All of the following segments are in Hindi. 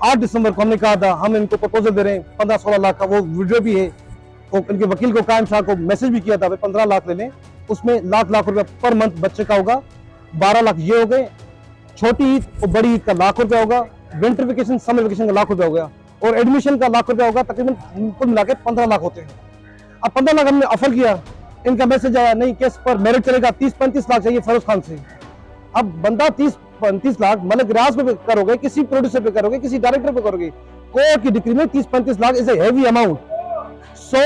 8 दिसंबर को हमने कहा था हम इनको प्रपोजल दे रहे हैं 15-16 लाख का, वो वीडियो भी है। और इनके वकील को कायम शाह को मैसेज भी किया था भाई 15 लाख ले लें, उसमें लाख रुपया पर मंथ बच्चे का होगा। 12 लाख ये हो गए, छोटी ईद और बड़ी ईद का ₹1,00,000 होगा, विंटर वेकेशन समर वेकेशन का ₹1,00,000 हो गया, और एडमिशन का ₹1,00,000 होगा। तकरीबन कुल मिला के 15 लाख होते हैं। अब 15 लाख हमने ऑफर किया, इनका मैसेज आया नहीं केस पर मेरिट चलेगा, 30-35 लाख चाहिए फरोज खान से। अब बंदा 30-35 लाख मलिक रियाज पे करोगे, किसी प्रोड्यूसर पे करोगे, किसी डायरेक्टर पे करोगे, कोर्ट की डिग्री में 30-35 lakh is a heavy amount. So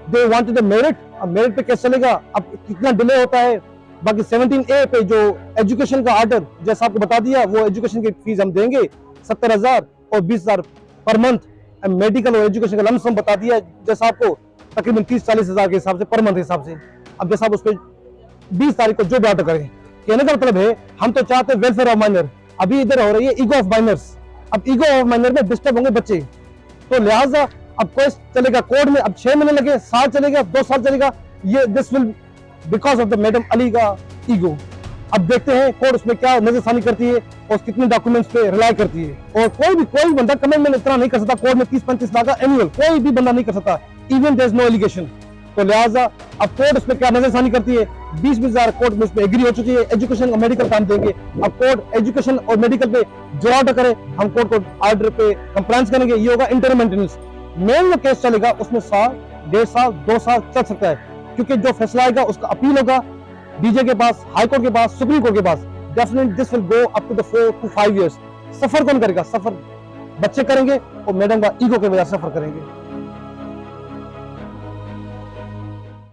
they wanted the merit. अब मेरिट पे कैसे चलेगा, अब कितना डिले होता है। बाकी 17A पे जो एजुकेशन का ऑर्डर जैसा आपको बता दिया, वो एजुकेशन की फीस हम देंगे 70,000 और 20,000 पर मंथ। मेडिकल और एजुकेशन का लमसम बता दिया जैसा आपको, तकरीबन 30-40 हजार के हिसाब से पर मंथ हिसाब से। अब जैसा आप उस पर 20 तारीख को जो भी ऑर्डर करें, कहने का मतलब है हम तो चाहते हैं वेलफेयर ऑफ माइनर। अभी इधर हो रही है ईगो ऑफ माइनर्स। अब ईगो ऑफ माइनर में डिस्टर्ब होंगे बच्चे, तो लिहाजा अब केस चलेगा कोर्ट में। अब 6 महीने लगे, साल चलेगा, 2 साल चलेगा, ये this will because of the madam Ali का ईगो। अब देखते हैं कोर्ट उसमें क्या नजरसानी करती है और कितने डॉक्यूमेंट्स पे रिलाई करती है। और कोई बंदा कमेंट में इतना नहीं कर सकता कोर्ट में 30-35 लाख का एनुअल, कोई भी बंदा नहीं कर सकता, even there is no allegation. तो लिहाजा अब कोर्ट उसमें क्या नजरसानी करती है, 20-20 हजार कोर्ट में उसमें एग्री हो चुकी है। एजुकेशन और मेडिकल काम देंगे। अब कोर्ट एजुकेशन और मेडिकल पे जो ऑर्डर करे हम कोर्ट को ऑर्डर पे कंप्लायंस करेंगे। ये होगा इंटरम मेंटेनेंस। मेन जो केस चलेगा उसमें साल, 1.5 साल, 2 साल चल सकता है, क्योंकि जो फैसला आएगा उसका अपील होगा डीजे के पास, हाई कोर्ट के पास, सुप्रीम कोर्ट के पास। Definitely this will go up to the 4 to 5 years। Suffer कौन करेगा? सफर बच्चे करेंगे और मैडम का ईगो के वजह सफर करेंगे।